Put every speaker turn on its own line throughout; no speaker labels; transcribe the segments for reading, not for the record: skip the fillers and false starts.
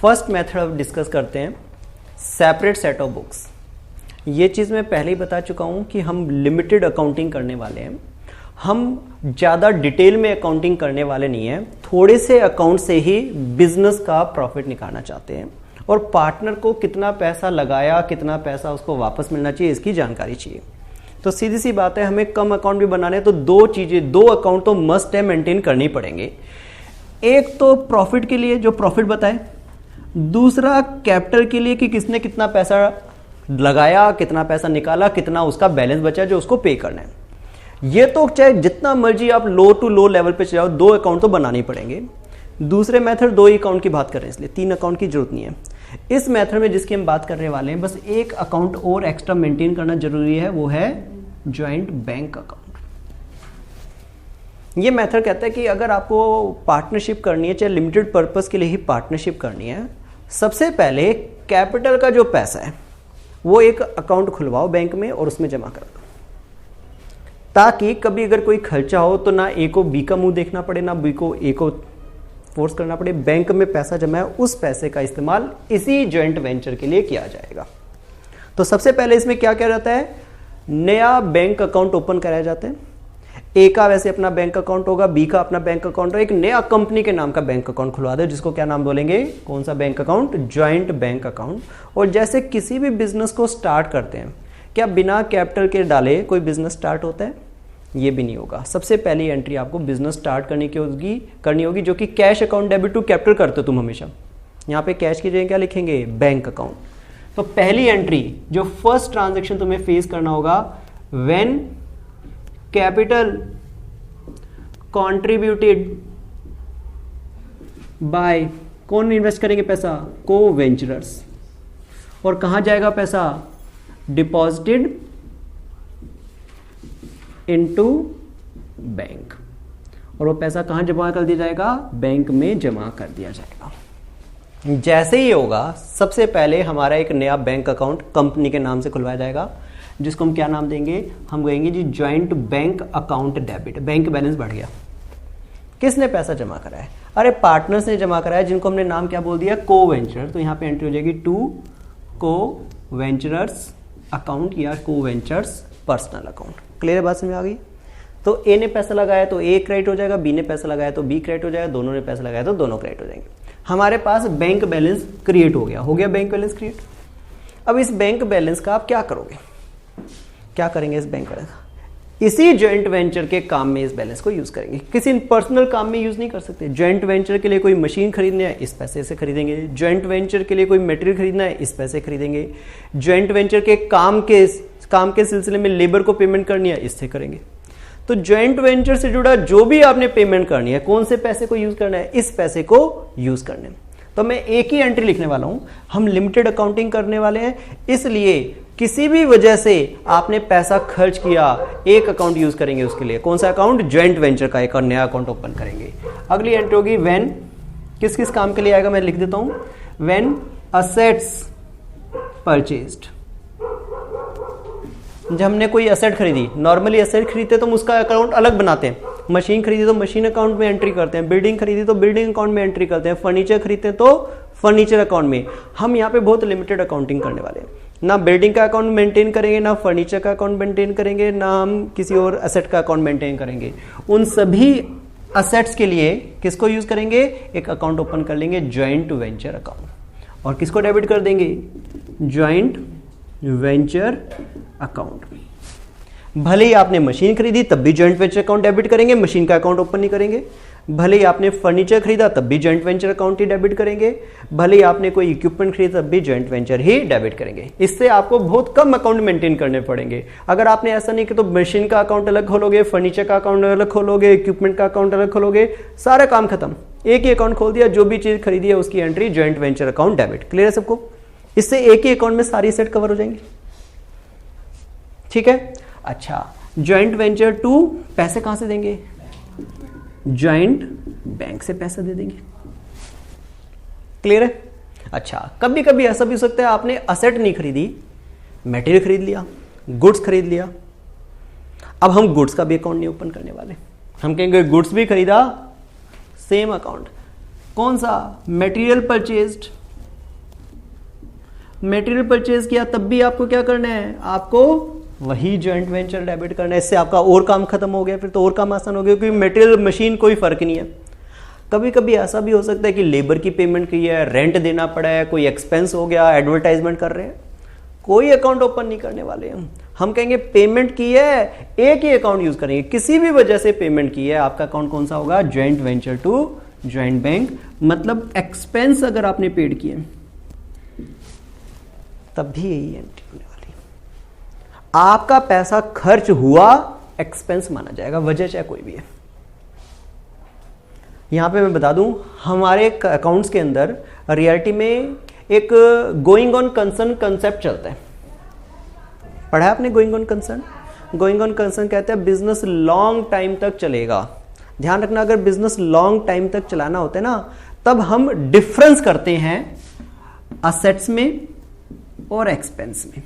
First method अब discuss करते हैं, सेपरेट सेट ऑफ बुक्स। ये चीज़ मैं पहले ही बता चुका हूँ कि हम लिमिटेड अकाउंटिंग करने वाले हैं, हम ज़्यादा डिटेल में अकाउंटिंग करने वाले नहीं हैं, थोड़े से अकाउंट से ही बिजनेस का प्रॉफिट निकालना चाहते हैं और पार्टनर को कितना पैसा लगाया, कितना पैसा उसको वापस मिलना चाहिए, इसकी जानकारी चाहिए। तो सीधी सी बात है, हमें कम अकाउंट भी बनाने हैं तो दो अकाउंट तो मस्ट है मेंटेन करनी पड़ेंगे। एक तो प्रॉफिट के लिए जो प्रॉफिट बताए, दूसरा कैपिटल के लिए कि किसने कितना पैसा लगाया, कितना पैसा निकाला, कितना उसका बैलेंस बचा जो उसको पे करना है। ये तो चाहे जितना मर्जी आप लो टू लो लेवल पे चलाओ, 2 अकाउंट तो बनाने ही पड़ेंगे। दूसरे मेथड 2 ही अकाउंट की बात कर रहे हैं, इसलिए 3 अकाउंट की जरूरत नहीं है। इस मेथड में जिसकी हम बात करने वाले हैं, बस एक अकाउंट और एक्स्ट्रा मेंटेन करना जरूरी है, वो है ज्वाइंट बैंक अकाउंट। ये मेथड कहता है कि अगर आपको पार्टनरशिप करनी है, चाहे लिमिटेड पर्पस के लिए ही पार्टनरशिप करनी है, सबसे पहले कैपिटल का जो पैसा है वो एक अकाउंट खुलवाओ बैंक में और उसमें जमा कर दो, ताकि कभी अगर कोई खर्चा हो तो ना ए को बी का मुंह देखना पड़े, ना बी को ए को फोर्स करना पड़े। बैंक में पैसा जमा है, उस पैसे का इस्तेमाल इसी जॉइंट वेंचर के लिए किया जाएगा। तो सबसे पहले इसमें क्या किया जाता है, नया बैंक अकाउंट ओपन कराया जाता है। ए का वैसे अपना बैंक अकाउंट होगा, बी का अपना बैंक अकाउंट होगा, एक नया कंपनी के नाम का बैंक अकाउंट खुलवा दो, जिसको क्या नाम बोलेंगे, कौन सा bank account, joint bank account. और जैसे किसी भी बिजनेस को स्टार्ट करते हैं, क्या बिना कैपिटल के डाले कोई बिजनेस स्टार्ट होता है? ये भी नहीं होगा। सबसे पहली एंट्री आपको बिजनेस स्टार्ट करनी होगी जो कि cash account debit to capital करते हो तुम हमेशा। यहाँ पे कैश की जगह क्या लिखेंगे, बैंक अकाउंट। तो पहली एंट्री जो फर्स्ट ट्रांजेक्शन तुम्हें फेस करना होगा, व्हेन कैपिटल कंट्रीब्यूटेड बाय, कौन इन्वेस्ट करेंगे पैसा, को वेंचरर्स। और कहां जाएगा पैसा, डिपॉजिटेड इनटू बैंक। और वो पैसा कहां जमा कर दिया जाएगा, बैंक में जमा कर दिया जाएगा। जैसे ही होगा, सबसे पहले हमारा एक नया बैंक अकाउंट कंपनी के नाम से खुलवाया जाएगा, जिसको हम क्या नाम देंगे, हम कहेंगे जी joint bank account debit. Bank balance बढ़ गया, किसने पैसा जमा करा है, अरे पार्टनर्स ने जमा कराया, जिनको हमने नाम क्या बोल दिया, को वेंचर। तो यहां पे एंट्री हो जाएगी टू को वेंचरर्स अकाउंट या को वेंचर्स पर्सनल अकाउंट। क्लियर बात समझ में आ गई? तो ए ने पैसा लगाया तो ए क्रेडिट हो जाएगा, बी ने पैसा लगाया तो बी क्रेडिट हो जाएगा, दोनों ने पैसा लगाया तो दोनों क्रेडिट हो जाएंगे। हमारे पास बैंक बैलेंस क्रिएट हो गया बैंक बैलेंस क्रिएट। अब इस बैंक बैलेंस का आप क्या करोगे, क्या करेंगे इस बैंक बैलेंस का, इसी ज्वाइंट वेंचर के काम में इस बैलेंस को यूज करेंगे। किसी पर्सनल काम में यूज नहीं कर सकते। ज्वाइंट वेंचर के लिए कोई मशीन खरीदनी है, इस पैसे से खरीदेंगे। ज्वाइंट वेंचर के लिए कोई मटेरियल खरीदना है, इस पैसे खरीदेंगे। ज्वाइंट वेंचर के काम के सिलसिले में लेबर को पेमेंट करनी है, इससे करेंगे। तो ज्वाइंट वेंचर से जुड़ा जो भी आपने पेमेंट करनी है, कौन से पैसे को यूज करना है, इस पैसे को यूज करना है। तो मैं एक ही एंट्री लिखने वाला हूं, हम लिमिटेड अकाउंटिंग करने वाले हैं, इसलिए किसी भी वजह से आपने पैसा खर्च किया, एक अकाउंट यूज करेंगे उसके लिए। कौन सा अकाउंट, ज्वाइंट वेंचर का एक और नया अकाउंट ओपन करेंगे। अगली एंट्री होगी व्हेन, किस किस काम के लिए आएगा मैं लिख देता हूं, व्हेन असेट्स परचेज्ड। जब हमने कोई असेट खरीदी, नॉर्मली असेट खरीदते तो हम उसका अकाउंट अलग बनाते हैं। मशीन खरीदी तो मशीन अकाउंट में एंट्री करते हैं, बिल्डिंग खरीदी तो बिल्डिंग अकाउंट में एंट्री करते हैं, फर्नीचर खरीदते हैं तो फर्नीचर अकाउंट में। हम यहाँ पे बहुत लिमिटेड अकाउंटिंग करने वाले हैं, ना बिल्डिंग का अकाउंट मेंटेन करेंगे, ना फर्नीचर का अकाउंट मेंटेन करेंगे, ना हम किसी और असेट का अकाउंट मेंटेन करेंगे। उन सभी असेट्स के लिए किसको यूज करेंगे, एक अकाउंट ओपन कर लेंगे, ज्वाइंट वेंचर अकाउंट। और किसको डेबिट कर देंगे, ज्वाइंट वेंचर अकाउंट। भले ही आपने मशीन खरीदी तब भी ज्वाइंट वेंचर अकाउंट डेबिट करेंगे, मशीन का अकाउंट ओपन नहीं करेंगे। भले ही आपने फर्नीचर खरीदा तब भी ज्वाइंट वेंचर अकाउंट ही डेबिट करेंगे। भले ही आपने कोई इक्विपमेंट खरीदा तब भी ज्वाइंट वेंचर ही डेबिट करेंगे। इससे आपको बहुत कम अकाउंट मेंटेन करने पड़ेंगे। अगर आपने ऐसा नहीं किया तो मशीन का अकाउंट अलग खोलोगे, फर्नीचर का अकाउंट अलग खोलोगे, इक्विपमेंट का अकाउंट अलग खोलोगे, सारा काम खत्म। एक ही अकाउंट खोल दिया, जो भी चीज खरीदी है उसकी entry joint venture account debit. Clear है सबको? इससे एक ही अकाउंट में सारी सेट कवर हो जाएंगे। ठीक है, अच्छा ज्वाइंट वेंचर टू पैसे कहां से देंगे, ज्वाइंट बैंक से पैसा दे देंगे। क्लियर है? अच्छा, कभी कभी ऐसा भी हो सकता है आपने असेट नहीं खरीदी, मटेरियल खरीद लिया, गुड्स खरीद लिया। अब हम गुड्स का भी अकाउंट नहीं ओपन करने वाले, हम कहेंगे गुड्स भी खरीदा, सेम अकाउंट। कौन सा, मटेरियल परचेज्ड मटेरियल परचेज किया तब भी आपको क्या करना है, आपको वही जॉइंट वेंचर डेबिट करना है। इससे आपका और काम खत्म हो गया, फिर तो और काम आसान हो गया, क्योंकि मटेरियल मशीन कोई फर्क नहीं है। कभी कभी ऐसा भी हो सकता है कि लेबर की पेमेंट की है, रेंट देना पड़ा है, कोई एक्सपेंस हो गया, एडवर्टाइजमेंट कर रहे हैं, कोई अकाउंट ओपन नहीं करने वाले हम कहेंगे पेमेंट की है, एक ही अकाउंट यूज करेंगे। किसी भी वजह से पेमेंट की है, आपका अकाउंट कौन सा होगा, joint venture to joint bank. मतलब एक्सपेंस अगर आपने पेड किए तब भी यही एंट्री होने वाली है। आपका पैसा खर्च हुआ एक्सपेंस माना जाएगा, वजह चाहे कोई भी है। यहां पे मैं बता दूं, हमारे अकाउंट्स के अंदर रियलिटी में एक गोइंग ऑन कंसर्न कंसेप्ट चलता है। पढ़ा है आपने going on concern? Going on concern कहते हैं बिजनेस लॉन्ग टाइम तक चलेगा। ध्यान रखना, अगर बिजनेस लॉन्ग टाइम तक चलाना होता है ना, तब हम डिफरेंस करते हैं असेट्स में और एक्सपेंस में।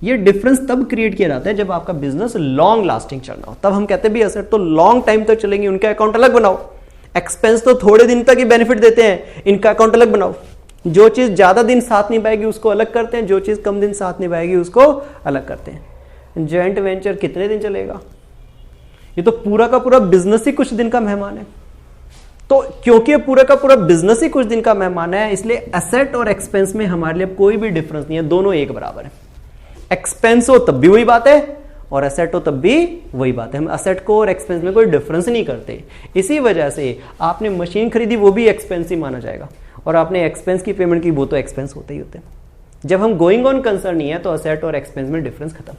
ये डिफरेंस तब क्रिएट किया जाता है जब आपका बिजनेस लॉन्ग लास्टिंग चलना हो, तब हम कहते हैं भी असेट तो लॉन्ग टाइम तक चलेंगे, उनका अकाउंट अलग बनाओ। एक्सपेंस तो थोड़े दिन तक ही बेनिफिट देते हैं, इनका अकाउंट अलग बनाओ। जो चीज ज्यादा दिन साथ निभाएगी उसको अलग करते हैं, जो चीज कम दिन साथ निभाएगी उसको अलग करते हैं। जॉइंट वेंचर कितने दिन चलेगा? ये तो पूरा का पूरा बिजनेस ही कुछ दिन का मेहमान है। तो क्योंकि पूरा का पूरा बिजनेस ही कुछ दिन का मेहमान है, इसलिए एसेट और एक्सपेंस में हमारे लिए कोई भी डिफरेंस नहीं है, दोनों एक बराबर है। एक्सपेंस हो तब भी वही बात है और एसेट हो तब भी वही बात है। हम एसेट को और एक्सपेंस में कोई डिफरेंस नहीं करते। इसी वजह से आपने मशीन खरीदी, वो भी एक्सपेंस ही माना जाएगा, और आपने एक्सपेंस की पेमेंट की, वो तो एक्सपेंस होते ही होते हैं। जब हम गोइंग ऑन कंसर्न नहीं है तो एसेट और एक्सपेंस में डिफरेंस खत्म।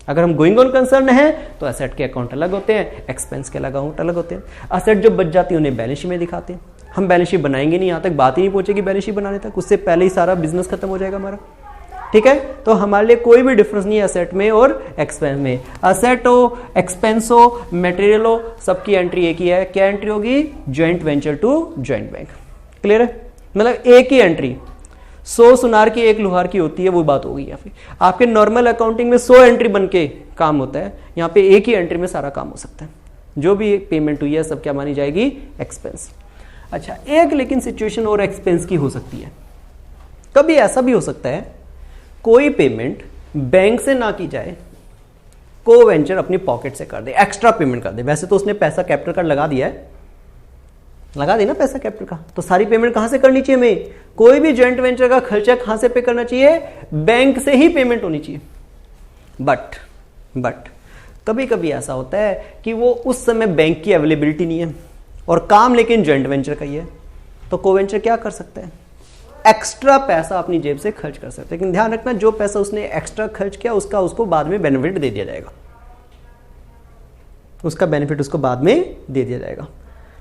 अगर हम गोइंग ऑन कंसर्न है तो एसेट के अकाउंट अलग होते हैं, एक्सपेंस के अकाउंट अलग होते हैं। एसेट जो बच जाती है उन्हें बैलेंस शीट में दिखाते हैं। हम बैलेंस शीट बनाएंगे नहीं, यहां तक बात ही नहीं पहुंचेगी बैलेंस शीट बनाने तक, उससे पहले ही सारा बिजनेस खत्म हो जाएगा हमारा। ठीक है, तो हमारे लिए कोई भी डिफरेंस नहीं है एसेट में और एक्सपेंस में। एसेट हो, एक्सपेंस हो, मटेरियल हो, सबकी एंट्री एक ही है। क्या एंट्री होगी? Joint venture to joint bank. Clear है? मतलब एक ही एंट्री, 100 सुनार की एक लोहार की होती है, वो बात होगी। या फिर आपके नॉर्मल अकाउंटिंग में 100 एंट्री बन के काम होता है, यहाँ पे एक ही एंट्री में सारा काम हो सकता है। जो भी पेमेंट हुई है सब क्या मानी जाएगी? एक्सपेंस। अच्छा, एक लेकिन सिचुएशन और एक्सपेंस की हो सकती है। कभी ऐसा भी हो सकता है कोई पेमेंट बैंक से ना की जाए, को वेंचर अपनी पॉकेट से कर दे, एक्स्ट्रा पेमेंट कर दे। वैसे तो उसने पैसा कैपिटल का लगा दिया है, लगा देना पैसा कैपिटल का, तो सारी पेमेंट कहां से करनी चाहिए हमें? कोई भी जॉइंट वेंचर का खर्चा कहां से पे करना चाहिए? बैंक से ही पेमेंट होनी चाहिए। बट कभी कभी ऐसा होता है कि वो उस समय बैंक की अवेलेबिलिटी नहीं है और काम लेकिन जॉइंट वेंचर का ही है, तो को वेंचर क्या कर सकता है? एक्स्ट्रा पैसा अपनी जेब से खर्च कर सकते हैं। लेकिन ध्यान रखना, जो पैसा उसने एक्स्ट्रा खर्च किया उसका उसको बाद में बेनिफिट दे दिया जाएगा, उसका बेनिफिट उसको बाद में दे दिया जाएगा।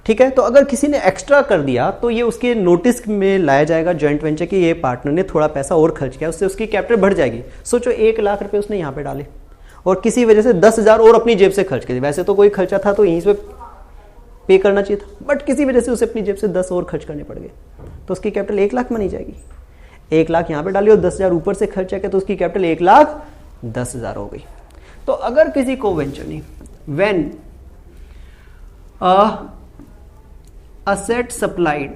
ठीक है, तो अगर किसी ने एक्स्ट्रा कर दिया तो ये उसके नोटिस में लाया जाएगा जॉइंट वेंचर कि ये पार्टनर ने थोड़ा पैसा और खर्च किया, उससे उसकी कैपिटल बढ़ जाएगी। सोचो 1 लाख रुपए उसने यहाँ पे डाले और किसी वजह से 10,000 और अपनी जेब से खर्च कर दिया। वैसे तो कोई खर्चा था तो यहीं से पे करना चाहिए था, बट किसी वजह से उसे अपनी जेब से 10 और खर्च करने पड़ गए, तो उसकी कैपिटल 1 लाख मानी जाएगी। 1 लाख यहाँ पे डाली और 10,000 ऊपर से खर्चा किया तो उसकी कैपिटल 1,10,000 हो गई। तो अगर किसी को वेंचर ने व्हेन असेट सप्लाइड,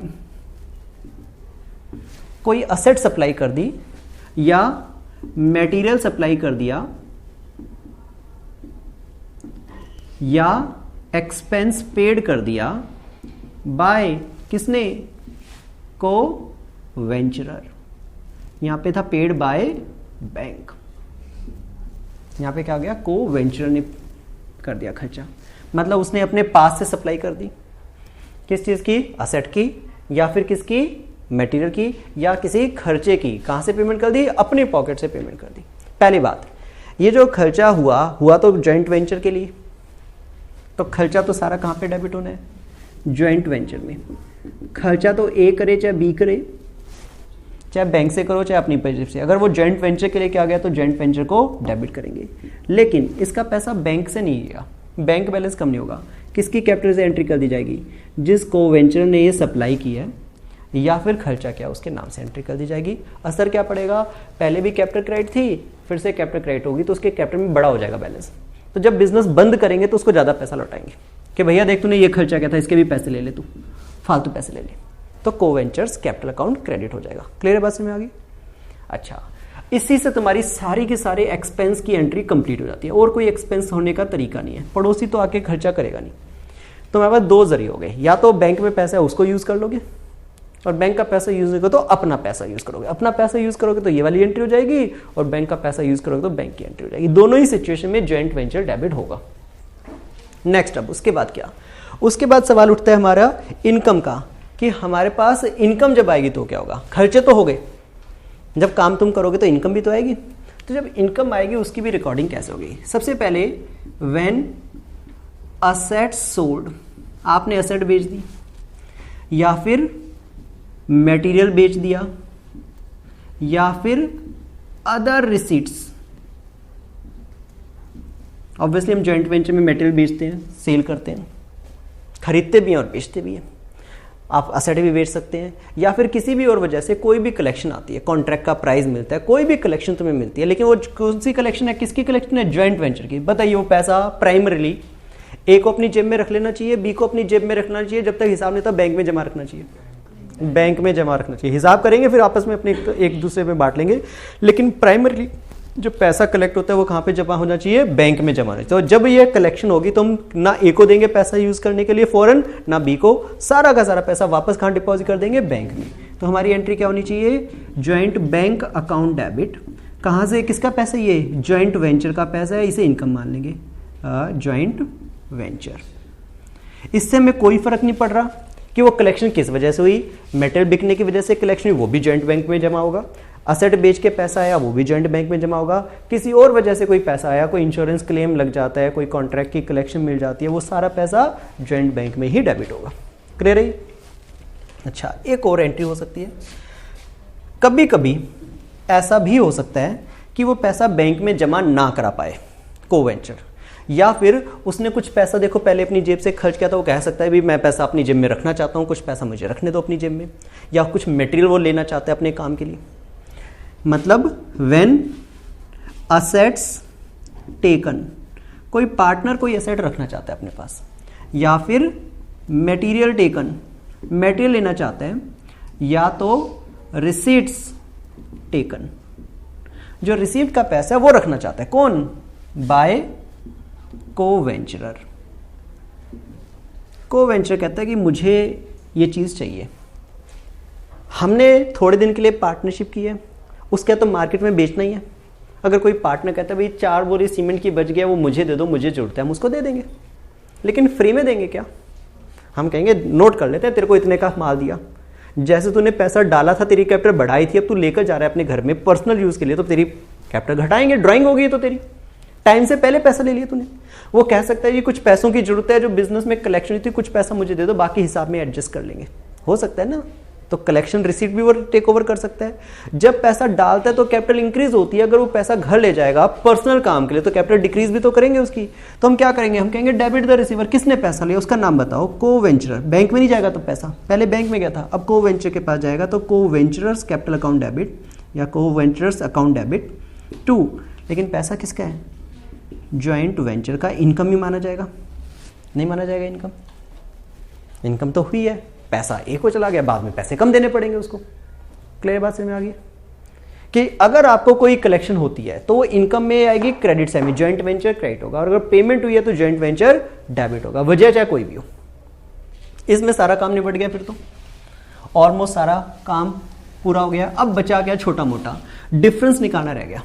कोई असेट सप्लाई कर दी या मटेरियल सप्लाई कर दिया या एक्सपेंस पेड कर दिया बाय किसने? को वेंचरर। यहां पे था पेड बाय बैंक, यहां पे क्या हो गया? को वेंचरर ने कर दिया खर्चा। मतलब उसने अपने पास से सप्लाई कर दी, किस चीज की? असेट की, या फिर किसकी? मटेरियल की, या किसी खर्चे की। कहां से पेमेंट कर दी? अपनी पॉकेट से पेमेंट कर दी। पहली बात, ये जो खर्चा हुआ तो जॉइंट वेंचर के लिए, तो खर्चा तो सारा कहां पे डेबिट होना है? जॉइंट वेंचर में। खर्चा तो ए करे चाहे बी करे, चाहे बैंक से करो चाहे अपनी जेब से, अगर वो जॉइंट वेंचर के लिए क्या गया तो जॉइंट वेंचर को डेबिट करेंगे। लेकिन इसका पैसा बैंक से नहीं गया, बैंक बैलेंस कम नहीं होगा। किसकी कैपिटल से एंट्री कर दी जाएगी? जिस को वेंचर ने ये सप्लाई की है या फिर खर्चा किया उसके नाम से एंट्री कर दी जाएगी। असर क्या पड़ेगा? पहले भी कैपिटल क्रेडिट थी, फिर से कैपिटल क्रेडिट होगी तो उसके कैपिटल में बड़ा हो जाएगा बैलेंस। तो जब बिजनेस बंद करेंगे तो उसको ज्यादा पैसा लौटाएंगे कि भैया देख तूने ये खर्चा किया था, इसके भी पैसे ले ले, तू फालतू पैसे ले ले। तो को वेंचर्स कैपिटल अकाउंट क्रेडिट हो जाएगा। क्लियर है बात समझ में आ गई? अच्छा, इसी से तुम्हारी सारी के सारे एक्सपेंस की एंट्री कंप्लीट हो जाती है, और कोई एक्सपेंस होने का तरीका नहीं है। पड़ोसी तो आके खर्चा करेगा नहीं। तुम्हारे पास दो जरिए हो गए, या तो बैंक में पैसा है उसको यूज कर लोगे, और बैंक का पैसा यूज नहीं करो तो अपना पैसा यूज करोगे। अपना पैसा यूज करोगे तो ये वाली एंट्री हो जाएगी, और बैंक का पैसा यूज करोगे तो बैंक की एंट्री हो जाएगी। दोनों ही सिचुएशन में जॉइंट वेंचर डेबिट होगा। नेक्स्ट, अब उसके बाद क्या, उसके बाद सवाल उठता है हमारा इनकम का, कि हमारे पास इनकम जब आएगी तो क्या होगा। खर्चे तो हो गए, जब काम तुम करोगे तो इनकम भी तो आएगी। तो जब इनकम आएगी उसकी भी रिकॉर्डिंग कैसे होगी। सबसे पहले व्हेन असेट्स सोल्ड, आपने असेट बेच दी या फिर मटेरियल बेच दिया या फिर अदर रिसीट्स। ऑब्वियसली हम जॉइंट वेंचर में मटेरियल बेचते हैं, सेल करते हैं, खरीदते भी हैं और बेचते भी हैं। आप असेट भी बेच सकते हैं, या फिर किसी भी और वजह से कोई भी कलेक्शन आती है, कॉन्ट्रैक्ट का प्राइस मिलता है, कोई भी कलेक्शन तुम्हें मिलती है, लेकिन वो कौन सी कलेक्शन है, किसकी कलेक्शन है, जॉइंट वेंचर की। बताइए वो पैसा प्राइमरीली ए को अपनी जेब में रख लेना चाहिए, बी को अपनी जेब में रखना चाहिए, जब तक हिसाब नहीं था बैंक में जमा रखना चाहिए, बैंक में जमा रखना चाहिए। हिसाब करेंगे फिर आपस में अपने एक दूसरे में बांट लेंगे, लेकिन प्राइमरीली जो पैसा कलेक्ट होता है वो कहाँ पे जमा होना चाहिए, बैंक में जमा होना चाहिए। तो जब ये कलेक्शन होगी तो हम ना ए को देंगे पैसा यूज करने के लिए फौरन, ना बी को, सारा का सारा पैसा वापस कहाँ डिपॉजिट कर देंगे, बैंक में। तो हमारी एंट्री क्या होनी चाहिए, ज्वाइंट बैंक अकाउंट डेबिट। कहाँ से, किसका पैसा, ये ज्वाइंट वेंचर का पैसा है, इसे इनकम मान लेंगे, ज्वाइंट वेंचर। इससे हमें कोई फर्क नहीं पड़ रहा कि वो कलेक्शन किस वजह से हुई। मेटल बिकने की वजह से कलेक्शन हुई, वो भी जॉइंट बैंक में जमा होगा। असेट बेच के पैसा आया, वो भी जॉइंट बैंक में जमा होगा। किसी और वजह से कोई पैसा आया, कोई इंश्योरेंस क्लेम लग जाता है, कोई कॉन्ट्रैक्ट की कलेक्शन मिल जाती है, वो सारा पैसा जॉइंट बैंक में ही डेबिट होगा। क्लियर है? अच्छा, एक और एंट्री हो सकती है, कभी कभी ऐसा भी हो सकता है कि वो पैसा बैंक में जमा ना करा पाए कोवेंचर, या फिर उसने कुछ पैसा देखो पहले अपनी जेब से खर्च किया था, वो कह सकता है भी मैं पैसा अपनी जेब में रखना चाहता हूँ, कुछ पैसा मुझे रखने दो अपनी जेब में, या कुछ मटेरियल वो लेना चाहता है अपने काम के लिए। मतलब व्हेन असेट्स टेकन, कोई पार्टनर कोई एसेट रखना चाहता है अपने पास, या फिर मटेरियल टेकन, मटेरियल लेना चाहता है, या तो रिसीट्स टेकन, जो रिसीट का पैसा है वो रखना चाहता है, कौन, बाय कोवेंचरर। कोवेंचर कहता है कि मुझे ये चीज चाहिए, हमने थोड़े दिन के लिए पार्टनरशिप की है, उसके तो मार्केट में बेचना ही है। अगर कोई पार्टनर कहता है भाई 4 बोरी सीमेंट की बच गया, वो मुझे दे दो, मुझे जरूरत है, हम उसको दे देंगे, लेकिन फ्री में देंगे क्या, हम कहेंगे नोट कर लेते हैं, तेरे को इतने का माल दिया, जैसे तूने पैसा डाला था तेरी कैपिटल बढ़ाई थी, अब तू लेकर जा रहा है अपने घर में पर्सनल यूज के लिए, तो तेरी कैपिटल घटाएंगे, ड्राइंग हो गई तो तेरी टाइम से पहले पैसा ले लिया तूने। वो कह सकता है कि कुछ पैसों की जरूरत है, जो बिजनेस में कलेक्शन थी, कुछ पैसा मुझे दे दो, बाकी हिसाब में एडजस्ट कर लेंगे, हो सकता है ना। तो कलेक्शन रिसीट भी वो टेक ओवर कर सकता है। जब पैसा डालता है तो कैपिटल इंक्रीज होती है, अगर वो पैसा घर ले जाएगा पर्सनल काम के लिए तो कैपिटल डिक्रीज भी तो करेंगे उसकी। तो हम क्या करेंगे, हम कहेंगे डेबिट द रिसीवर। किसने पैसा लिया उसका नाम बताओ, कोवेंचरर। बैंक में नहीं जाएगा तो पैसा, पहले बैंक में गया था, अब कोवेंचर के पास जाएगा, तो कोवेंचरर्स कैपिटल अकाउंट डेबिट या कोवेंचरर्स अकाउंट डेबिट टू। लेकिन पैसा किसका है, ज्वाइंट वेंचर का। इनकम ही माना जाएगा, नहीं माना जाएगा इनकम, इनकम तो हुई है, पैसा एक को चला गया, बाद में पैसे कम देने पड़ेंगे उसको। क्लियर बात समझ में आ गई कि अगर आपको कोई कलेक्शन होती है तो वो इनकम में आएगी, क्रेडिट साइड में ज्वाइंट वेंचर क्रेडिट होगा, और अगर पेमेंट हुई है तो ज्वाइंट वेंचर डेबिट होगा, वजह चाहे कोई भी हो। इसमें सारा काम निपट गया, फिर तो ऑलमोस्ट सारा काम पूरा हो गया। अब बचा गया छोटा मोटा डिफरेंस निकालना रह गया।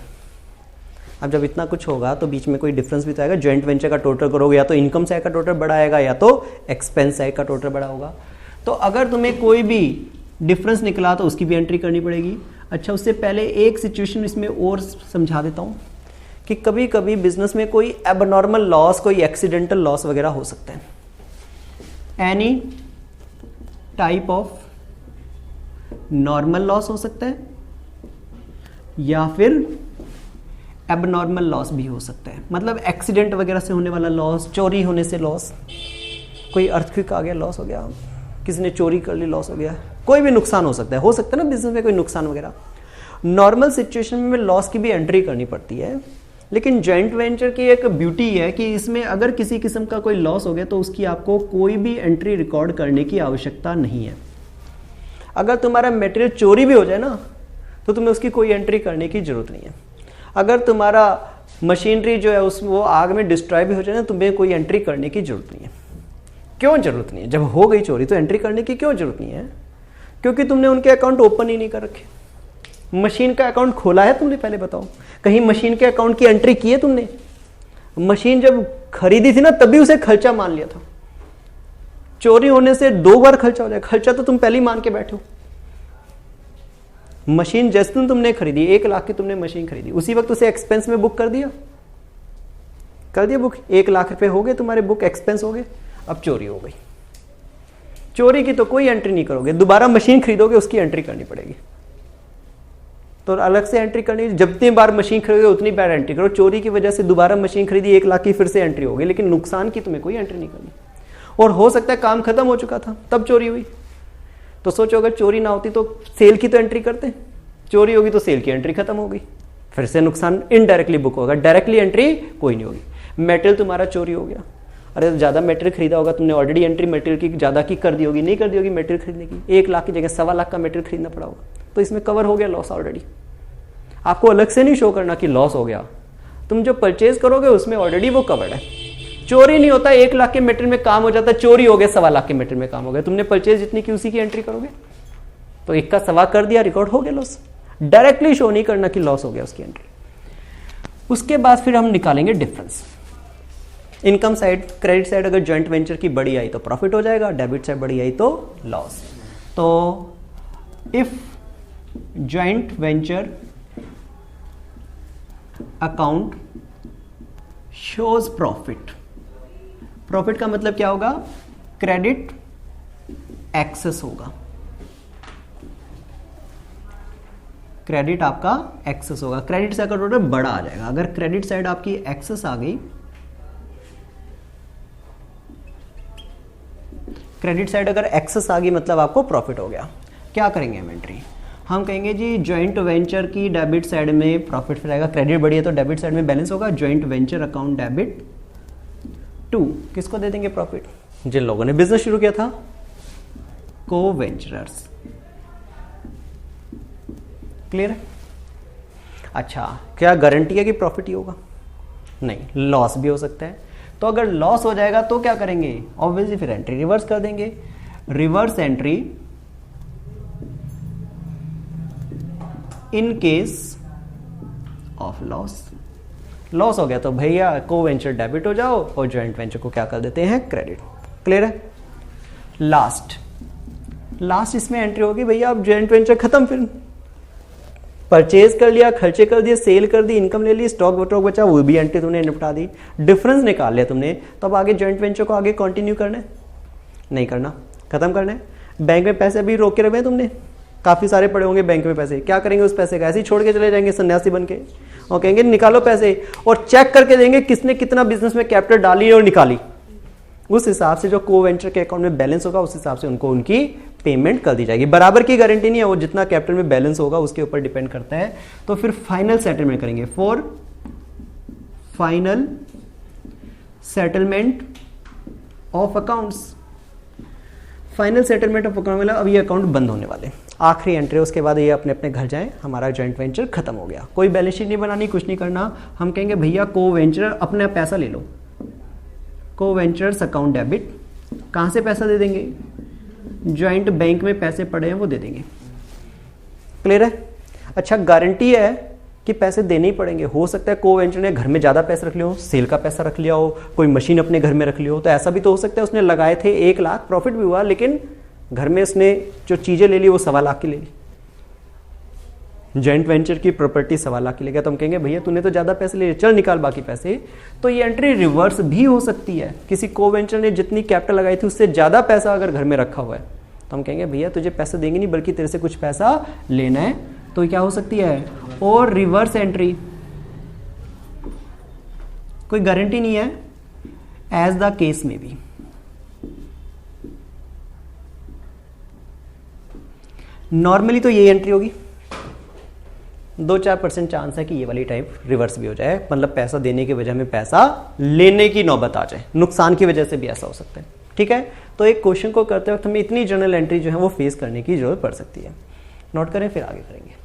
अब जब इतना कुछ होगा तो बीच में कोई डिफरेंस भी तो आएगा। ज्वाइंट वेंचर का टोटल करोगे या तो इनकम साइड का टोटल बड़ा आएगा या तो एक्सपेंस साइड का टोटल बड़ा होगा। तो अगर तुम्हें कोई भी डिफरेंस निकला तो उसकी भी एंट्री करनी पड़ेगी। अच्छा, उससे पहले एक सिचुएशन इसमें और समझा देता हूं कि कभी कभी बिजनेस में कोई एबनॉर्मल लॉस, कोई एक्सीडेंटल लॉस वगैरह हो सकता है। Any type of normal loss हो सकता है या फिर एबनॉर्मल लॉस भी हो सकता है। मतलब एक्सीडेंट वगैरह से होने वाला लॉस, चोरी होने से लॉस, कोई अर्थक्वेक आ गया लॉस हो गया, किसी ने चोरी कर ली लॉस हो गया, कोई भी नुकसान हो सकता है ना बिजनेस में कोई नुकसान वगैरह। नॉर्मल सिचुएशन में लॉस की भी एंट्री करनी पड़ती है, लेकिन जॉइंट वेंचर की एक ब्यूटी है कि इसमें अगर किसी किस्म का कोई लॉस हो गया तो उसकी आपको कोई भी एंट्री रिकॉर्ड करने की आवश्यकता नहीं है। अगर तुम्हारा मटेरियल चोरी भी हो जाए ना तो तुम्हें उसकी कोई एंट्री करने की जरूरत नहीं है। अगर तुम्हारा मशीनरी जो है उस वो आग में डिस्ट्रॉय भी हो जाए ना, तुम्हें कोई एंट्री करने की जरूरत नहीं है। क्यों जरूरत नहीं है? जब हो गई चोरी तो एंट्री करने की क्यों जरूरत नहीं है? क्योंकि तुमने उनके अकाउंट ओपन ही नहीं कर रखे। मशीन का अकाउंट खोला है तुमने? पहले बताओ, कहीं मशीन के अकाउंट की एंट्री की है तुमने? मशीन जब खरीदी थी ना तभी उसे खर्चा मान लिया था। चोरी होने से 2 बार खर्चा हो जाए, खर्चा तो तुम पहले ही मान के बैठे हो। मशीन जिस दिन तुमने खरीदी, 1 लाख की तुमने मशीन खरीदी, उसी वक्त उसे एक्सपेंस में बुक कर दिया बुक। 1 लाख रुपए हो गए तुम्हारे, बुक एक्सपेंस हो गए। अब चोरी हो गई, चोरी की तो कोई एंट्री नहीं करोगे, दोबारा मशीन खरीदोगे उसकी एंट्री करनी पड़ेगी। तो अलग से एंट्री करनी, जितनी बार मशीन खरीदोगे उतनी बार एंट्री करो। चोरी की वजह से दोबारा मशीन खरीदी 1 लाख की, फिर से एंट्री होगी, लेकिन नुकसान की तुम्हें कोई एंट्री नहीं करनी। और हो सकता है काम खत्म हो चुका था तब चोरी हुई, तो सोचो अगर चोरी ना होती तो सेल की तो एंट्री करते, चोरी होगी तो सेल की एंट्री खत्म होगी, फिर से नुकसान इनडायरेक्टली बुक होगा, डायरेक्टली एंट्री कोई नहीं होगी। मेटेरियल तुम्हारा चोरी हो गया, अरे ज्यादा मेटेरियल खरीदा होगा तुमने, ऑलरेडी एंट्री मेटेरियल की ज्यादा की कर दी होगी, नहीं कर दी होगी मेटेरियल खरीदने की, 1 लाख की जगह 1.25 लाख का मेटेरियल खरीदना पड़ा होगा, तो इसमें कवर हो गया लॉस ऑलरेडी। आपको अलग से नहीं शो करना कि लॉस हो गया, तुम जो परचेज करोगे उसमें ऑलरेडी वो कवर्ड है। चोरी नहीं होता, 1 लाख के मेटेरियल में काम हो जाता है, चोरी हो गया 1.25 लाख के मेटेरियल में काम हो गया, तुमने परचेज जितनी की उसी की एंट्री करोगे, तो 1 का 1.25 कर दिया, रिकॉर्ड हो गया लॉस। डायरेक्टली शो नहीं करना कि लॉस हो गया उसकी एंट्री। उसके बाद फिर हम निकालेंगे difference. Income side, credit side अगर जॉइंट वेंचर की बड़ी आई तो प्रॉफिट हो जाएगा, डेबिट साइड बड़ी आई तो लॉस। तो if joint venture account shows profit, profit का मतलब क्या होगा? क्रेडिट एक्सेस होगा, क्रेडिट आपका एक्सेस होगा, क्रेडिट से अगर टोटल बड़ा आ जाएगा। अगर क्रेडिट साइड आपकी एक्सेस आ गई, क्रेडिट साइड अगर एक्सेस आ गई मतलब आपको प्रॉफिट हो गया। क्या करेंगे हम एंट्री? हम कहेंगे जी जॉइंट वेंचर की डेबिट साइड में प्रॉफिट फिर आएगा, क्रेडिट बढ़ी है तो डेबिट साइड में बैलेंस होगा, joint venture account debit to, किसको दे देंगे प्रॉफिट? जिन लोगों ने बिजनेस शुरू किया था, को वेंचरर्स। क्लियर है? अच्छा, क्या गारंटी है कि प्रॉफिट ही होगा? नहीं, लॉस भी हो सकता है। तो अगर लॉस हो जाएगा तो क्या करेंगे? ऑब्वियसली फिर एंट्री रिवर्स कर देंगे। Reverse entry in case of loss. Loss हो गया तो भैया को वेंचर डेबिट हो जाओ और ज्वाइंट वेंचर को क्या कर देते हैं? क्रेडिट। क्लियर है? लास्ट इसमें एंट्री होगी भैया अब ज्वाइंट वेंचर खत्म, फिर परचेज कर लिया, खर्चे कर दिए, सेल कर दी, इनकम ले ली, स्टॉक वटॉक बचा वो भी एंट्री तुमने निपटा दी, डिफरेंस निकाल लिया तुमने। तो अब आगे ज्वाइंट वेंचर को आगे कंटिन्यू करना है? नहीं करना, खत्म करना है। बैंक में पैसे भी रोक के रखे तुमने, काफी सारे पड़े होंगे बैंक में पैसे, क्या करेंगे उस पैसे का? ऐसे ही छोड़ के चले जाएंगे सन्यासी बन के और कहेंगे निकालो पैसे, और चेक करके देंगे किसने कितना बिजनेस में कैपिटल डाली और निकाली। उस हिसाब से जो को वेंचर के अकाउंट में बैलेंस होगा उस हिसाब से उनको उनकी पेमेंट कर दी जाएगी। बराबर की गारंटी नहीं है, वो जितना कैपिटल में बैलेंस होगा उसके ऊपर डिपेंड करता है। तो फिर फाइनल सेटलमेंट करेंगे, for final settlement of accounts. Final settlement of account मतलब अब ये अकाउंट बंद होने वाले, आखिरी एंट्री, उसके बाद ये अपने अपने घर जाएं, हमारा जॉइंट वेंचर खत्म हो गया। कोई बैलेंस शीट नहीं बनानी, कुछ नहीं करना। हम कहेंगे भैया को वेंचर अपना पैसा ले लो, को वेंचर्स अकाउंट डेबिट। कहां से पैसा दे देंगे? ज्वाइंट बैंक में पैसे पड़े हैं वो दे देंगे। क्लियर है? अच्छा, गारंटी है कि पैसे देने ही पड़ेंगे। हो सकता है को वेंचर ने घर में ज्यादा पैसे रख लिया हो, सेल का पैसा रख लिया हो, कोई मशीन अपने घर में रख लिया हो, तो ऐसा भी तो हो सकता है उसने लगाए थे 1 लाख, प्रॉफिट भी हुआ, लेकिन घर में उसने जो चीजें ले ली वो 1.25 लाख की ले ली। जॉइंट वेंचर की प्रॉपर्टी 1.25 लाख की ले गया, तो हम कहेंगे भैया तूने तो ज्यादा पैसे ले, चल निकाल बाकी पैसे। तो ये एंट्री रिवर्स भी हो सकती है। किसी को वेंचर ने जितनी कैपिटल लगाई थी उससे ज्यादा पैसा अगर घर में रखा हुआ है तो हम कहेंगे भैया तुझे पैसे देंगे नहीं बल्कि तेरे से कुछ पैसा लेना है, तो क्या हो सकती है? और रिवर्स एंट्री, कोई गारंटी नहीं है, एज द केस में भी। नॉर्मली तो ये एंट्री होगी, 2-4% चांस है कि ये वाली टाइप रिवर्स भी हो जाए, मतलब पैसा देने की वजह में पैसा लेने की नौबत आ जाए, नुकसान की वजह से भी ऐसा हो सकता है। ठीक है, तो एक क्वेश्चन को करते वक्त हमें इतनी जर्नल एंट्री जो है वो फेस करने की जरूरत पड़ सकती है। नोट करें, फिर आगे करेंगे।